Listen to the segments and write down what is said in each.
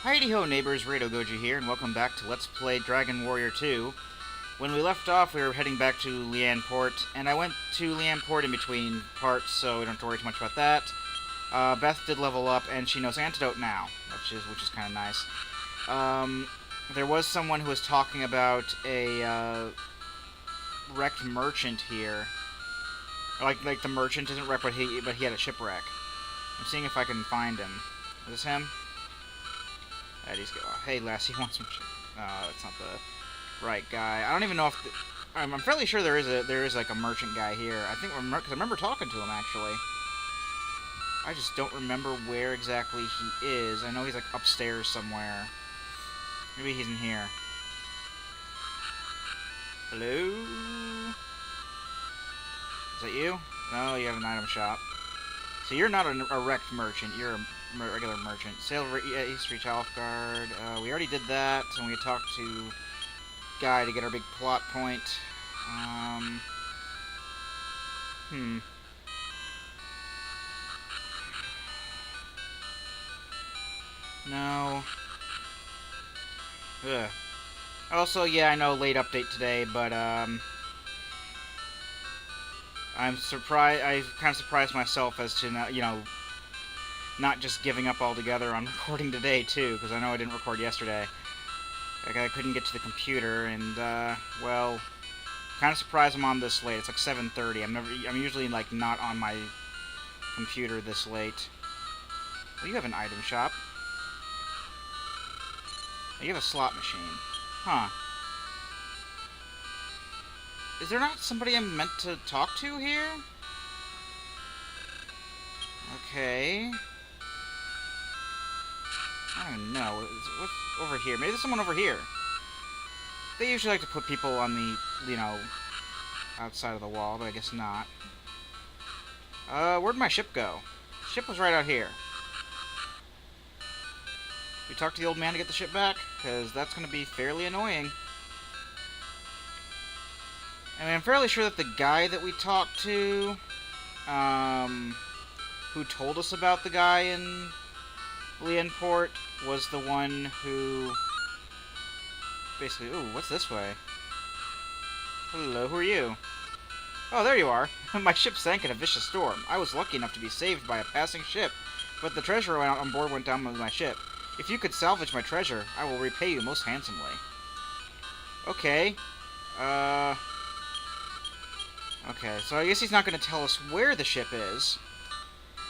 Heidi-ho neighbors, Rado Goji here, and welcome back to Let's Play Dragon Warrior 2. When we left off, we were heading back to Lianport, and I went to Lianport in between parts, so we don't have to worry too much about that. Beth did level up, and she knows Antidote now, which is kind of nice. There was someone who was talking about a wrecked merchant here. Like the merchant isn't wrecked, but he had a shipwreck. I'm seeing if I can find him. Is this him? Hey, Lassie wants some. Oh, that's not the right guy. I don't even know if. I'm fairly sure there is like a merchant guy here. I think because I remember talking to him actually. I just don't remember where exactly he is. I know he's like upstairs somewhere. Maybe he's in here. Hello? Is that you? No, you have an item shop. So you're not a wrecked merchant. You're a regular merchant. Sail East Reach Elf Guard. We already did that, and we talked to Guy to get our big plot point. No. Ugh. Also, yeah, I know late update today, but I'm surprised. I kind of surprised myself as to not just giving up altogether on recording today too, because I know I didn't record yesterday. Like I couldn't get to the computer, and well, kind of surprised I'm on this late. It's like 7:30. I'm usually like not on my computer this late. Well, you have an item shop. You have a slot machine. Huh. Is there not somebody I'm meant to talk to here? Okay. I don't know. What's over here? Maybe there's someone over here. They usually like to put people on the, outside of the wall, but I guess not. Where'd my ship go? The ship was right out here. We talked to the old man to get the ship back? Because that's going to be fairly annoying. I mean, I'm fairly sure that the guy that we talked to, who told us about the guy in Lianport, was the one who basically... Ooh, what's this way? Hello, who are you? Oh, there you are. My ship sank in a vicious storm. I was lucky enough to be saved by a passing ship, but the treasure on board went down with my ship. If you could salvage my treasure, I will repay you most handsomely. Okay. Okay, so I guess he's not going to tell us where the ship is.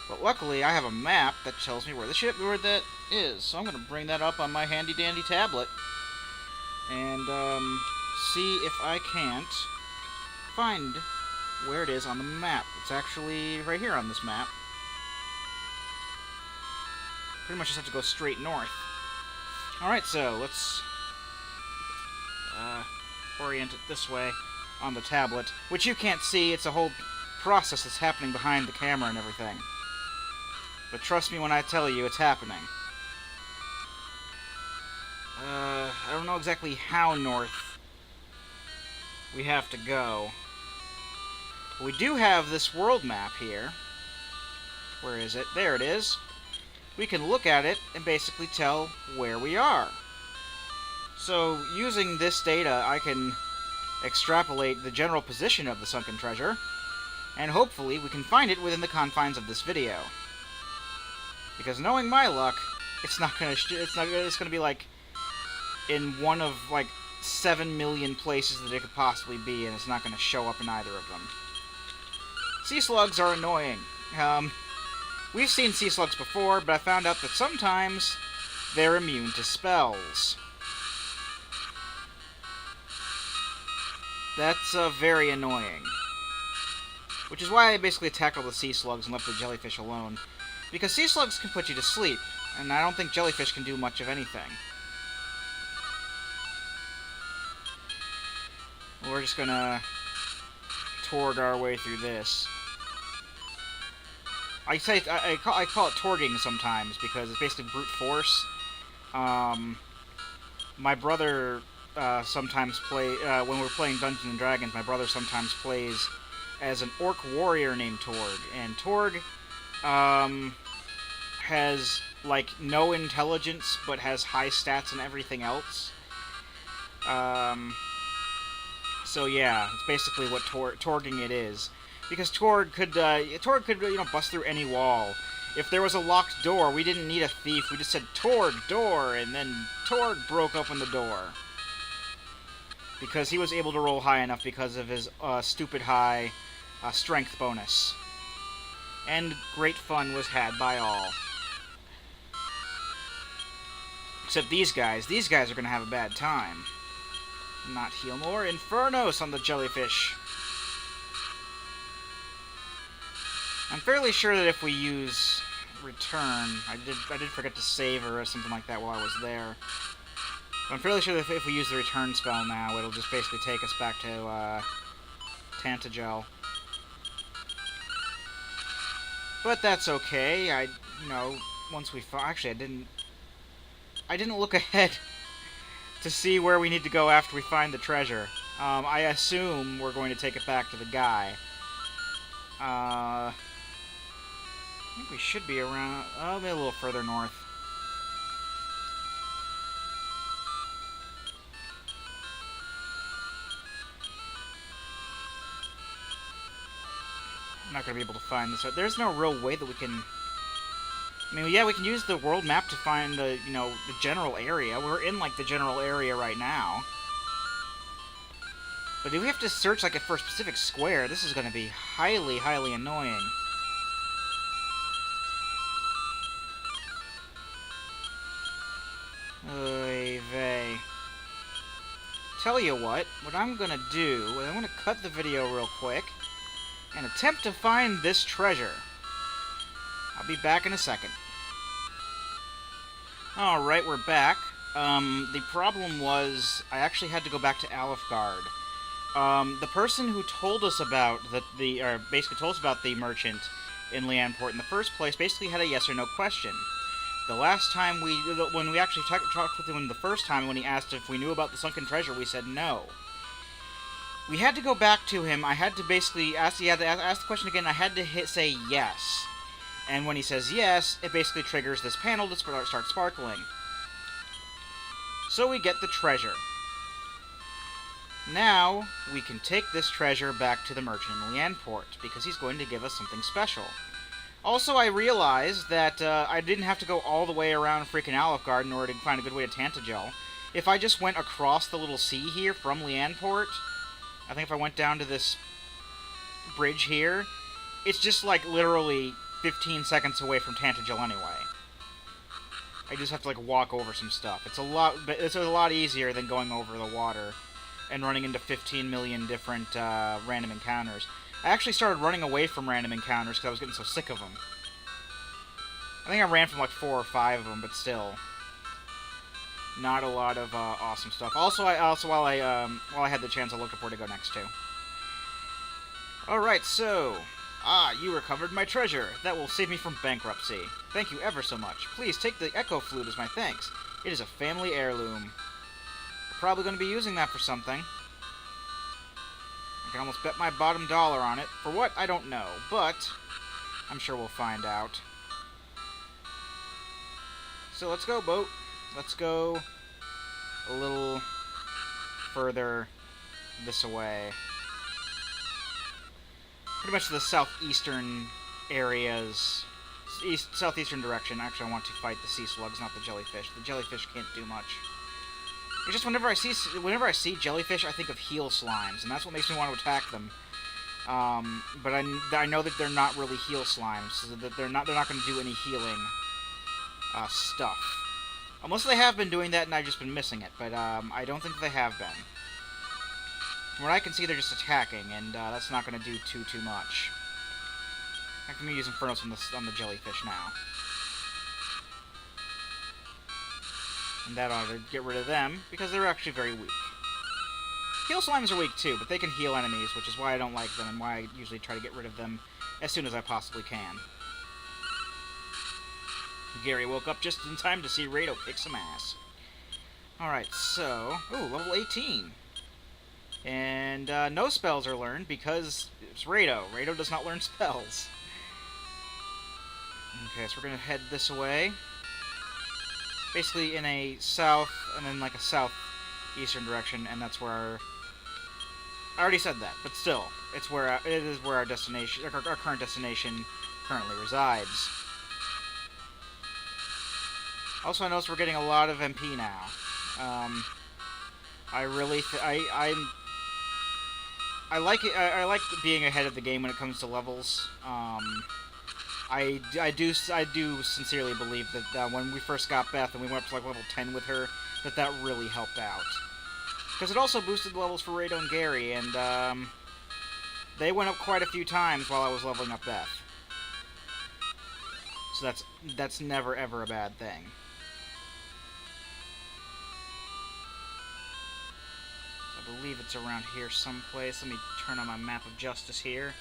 But luckily, I have a map that tells me where that is. So I'm going to bring that up on my handy-dandy tablet. And, see if I can't find where it is on the map. It's actually right here on this map. Pretty much just have to go straight north. Alright, so let's orient it this way on the tablet, which you can't see. It's a whole process that's happening behind the camera and everything. But trust me when I tell you, it's happening. I don't know exactly how north we have to go. We do have this world map here. Where is it? There it is. We can look at it and basically tell where we are. So, using this data, I can extrapolate the general position of the sunken treasure, and hopefully we can find it within the confines of this video. Because knowing my luck, it's gonna be like in one of like 7 million places that it could possibly be, and it's not gonna show up in either of them. Sea slugs are annoying. We've seen sea slugs before, but I found out that sometimes they're immune to spells. That's very annoying. Which is why I basically tackled the sea slugs and left the jellyfish alone. Because sea slugs can put you to sleep, and I don't think jellyfish can do much of anything. We're just gonna torg our way through this. I call it torging sometimes because it's basically brute force. My brother sometimes when we're playing Dungeons and Dragons. My brother sometimes plays as an orc warrior named Torg, and Torg has like, no intelligence, but has high stats and everything else. So yeah, it's basically what Torging it is. Because Torg could, bust through any wall. If there was a locked door, we didn't need a thief. We just said, Torg, door, and then Torg broke open the door. Because he was able to roll high enough because of his stupid high strength bonus. And great fun was had by all. Except these guys. These guys are going to have a bad time. Not heal more. Infernos on the jellyfish. I'm fairly sure that if we use return, I did forget to save or something like that while I was there. But I'm fairly sure that if we use the return spell now, it'll just basically take us back to Tantagel. But that's okay. Once we actually, I didn't look ahead to see where we need to go after we find the treasure. I assume we're going to take it back to the guy. I think we should be around, maybe a little further north. I'm not going to be able to find this. There's no real way that we can... I mean, yeah, we can use the world map to find the, the general area. We're in, like, the general area right now. But if we have to search, like, for a specific square, this is going to be highly, highly annoying. Oy vey. Tell you what I'm going to do is I'm going to cut the video real quick and attempt to find this treasure. I'll be back in a second. Alright, we're back. The problem was I actually had to go back to Alfgard. The person who told us about basically told us about the merchant in Lianport in the first place basically had a yes or no question. The last time when we actually talked with him the first time, when he asked if we knew about the sunken treasure, we said no. We had to go back to him. I had to basically ask the question again. I had to say yes. And when he says yes, it basically triggers this panel to start sparkling. So we get the treasure. Now, we can take this treasure back to the merchant in Lianport, because he's going to give us something special. Also, I realized that I didn't have to go all the way around freaking Alfgard in order to find a good way to Tantagel. If I just went across the little sea here from Lianport, I think if I went down to this bridge here, it's just like literally 15 seconds away from Tantagel anyway. I just have to like walk over some stuff. It's a lot easier than going over the water and running into 15 million different random encounters. I actually started running away from random encounters because I was getting so sick of them. I think I ran from like 4 or 5 of them, but still, not a lot of awesome stuff. Also, while I had the chance, I looked up where to go next to. All right, so you recovered my treasure. That will save me from bankruptcy. Thank you ever so much. Please take the echo flute as my thanks. It is a family heirloom. We're probably going to be using that for something. I can almost bet my bottom dollar on it. For what? I don't know, but I'm sure we'll find out. So let's go, boat. Let's go a little further this way. Pretty much the southeastern areas, southeastern direction. Actually, I want to fight the sea slugs, not the jellyfish. The jellyfish can't do much. It's just whenever I see jellyfish, I think of heel slimes, and that's what makes me want to attack them. But I know that they're not really heel slimes, so that they're not going to do any healing stuff. Unless they have been doing that and I've just been missing it, but I don't think they have been. From what I can see, they're just attacking, and that's not going to do too much. I can use Infernos on the jellyfish now. And that ought to get rid of them, because they're actually very weak. Heal slimes are weak too, but they can heal enemies, which is why I don't like them, and why I usually try to get rid of them as soon as I possibly can. Gary woke up just in time to see Rado kick some ass. Alright, so... Ooh, level 18. And no spells are learned, because it's Rado. Rado does not learn spells. Okay, so we're going to head this way. basically in a south and then like a southeastern direction, and that's where I already said that, but still, it is where our destination, our current destination, currently resides. Also, I noticed we're getting a lot of MP now. I really, I like it. I like being ahead of the game when it comes to levels. I do sincerely believe that when we first got Beth and we went up to like level 10 with her, that really helped out. Because it also boosted the levels for Rado and Gary, and they went up quite a few times while I was leveling up Beth. So that's never ever a bad thing. I believe it's around here someplace. Let me turn on my map of justice here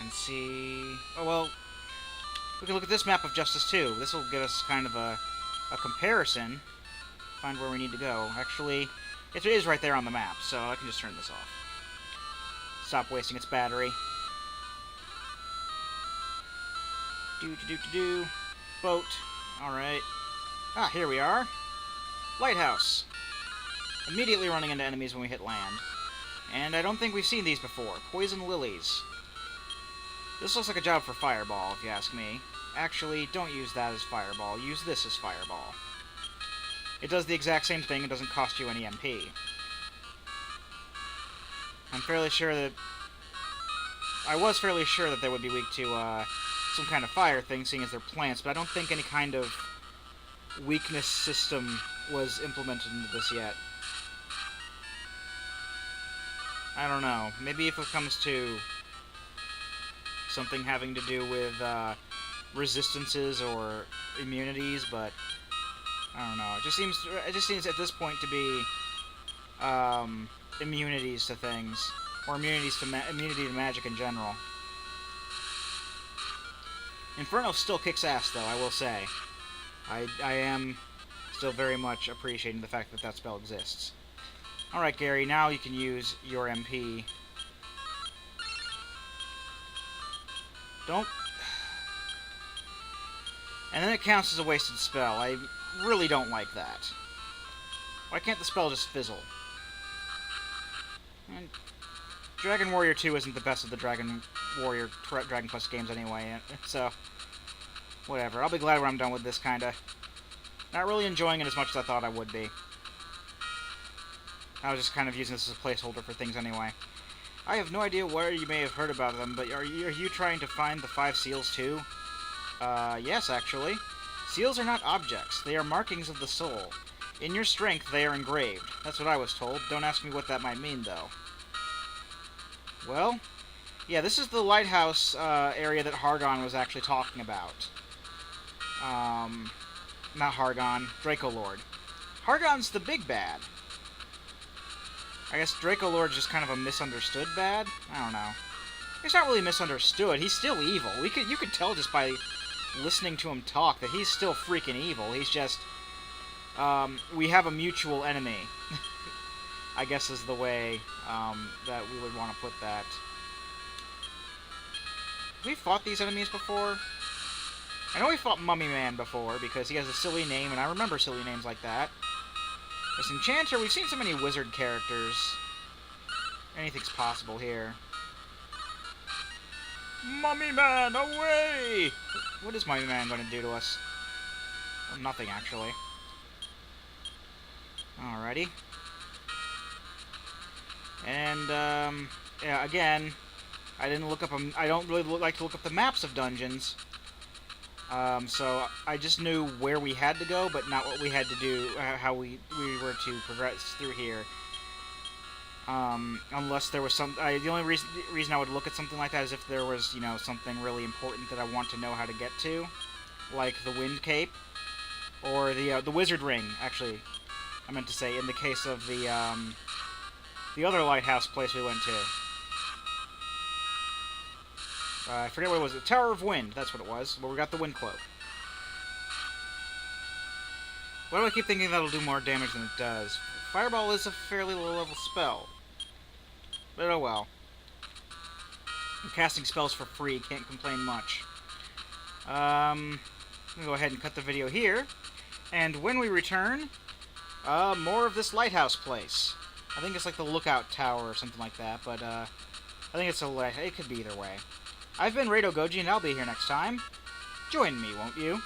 and see. Oh well, we can look at this map of justice too. This will give us kind of a comparison. Find where we need to go. Actually, it is right there on the map, so I can just turn this off. Stop wasting its battery. Do. Boat. Alright. Ah, here we are. Lighthouse. Immediately running into enemies when we hit land. And I don't think we've seen these before. Poison lilies. This looks like a job for Fireball, if you ask me. Actually, don't use that as Fireball. Use this as Fireball. It does the exact same thing. It doesn't cost you any MP. I'm fairly sure that... I was fairly sure that they would be weak to some kind of fire thing, seeing as they're plants, but I don't think any kind of weakness system was implemented into this yet. I don't know. Maybe if it comes to something having to do with resistances or immunities, but I don't know. It just seems at this point to be immunities to things, or immunity to magic in general. Inferno still kicks ass, though, I will say. I am still very much appreciating the fact that that spell exists. Alright, Gary, now you can use your MP. Don't... And then it counts as a wasted spell. I really don't like that. Why can't the spell just fizzle? And Dragon Warrior 2 isn't the best of the Dragon Quest games anyway, so... Whatever. I'll be glad when I'm done with this, kinda. Not really enjoying it as much as I thought I would be. I was just kind of using this as a placeholder for things anyway. I have no idea where you may have heard about them, but are you trying to find the 5 seals too? Yes, actually. Seals are not objects. They are markings of the soul. In your strength, they are engraved. That's what I was told. Don't ask me what that might mean, though. Well, yeah, this is the lighthouse area that Hargon was actually talking about. Not Hargon, Draco Lord. Hargon's the big bad. I guess Draco Lord's just kind of a misunderstood bad? I don't know. He's not really misunderstood. He's still evil. You could tell just by listening to him talk that he's still freaking evil. He's just... we have a mutual enemy. I guess is the way that we would want to put that. Have we fought these enemies before? I know we fought Mummy Man before, because he has a silly name, and I remember silly names like that. This Enchanter, we've seen so many wizard characters. Anything's possible here. Mummy Man, away! What is Mummy Man going to do to us? Well, nothing, actually. Alrighty. And, yeah, again, I didn't look up I don't really like to look up the maps of dungeons. So I just knew where we had to go, but not what we had to do, how we were to progress through here. Unless there was some... the only reason I would look at something like that is if there was, you know, something really important that I want to know how to get to. Like the Wind Cape. Or the Wizard Ring, actually. I meant to say, in the case of the other lighthouse place we went to. I forget what it was. The Tower of Wind, that's what it was, where we got the Wind Cloak. Why do I keep thinking that'll do more damage than it does? Fireball is a fairly low-level spell. But oh well. I'm casting spells for free, can't complain much. I'm going to go ahead and cut the video here. And when we return, more of this lighthouse place. I think it's like the lookout tower or something like that, but I think it's it could be either way. I've been Rado Goji, and I'll be here next time. Join me, won't you?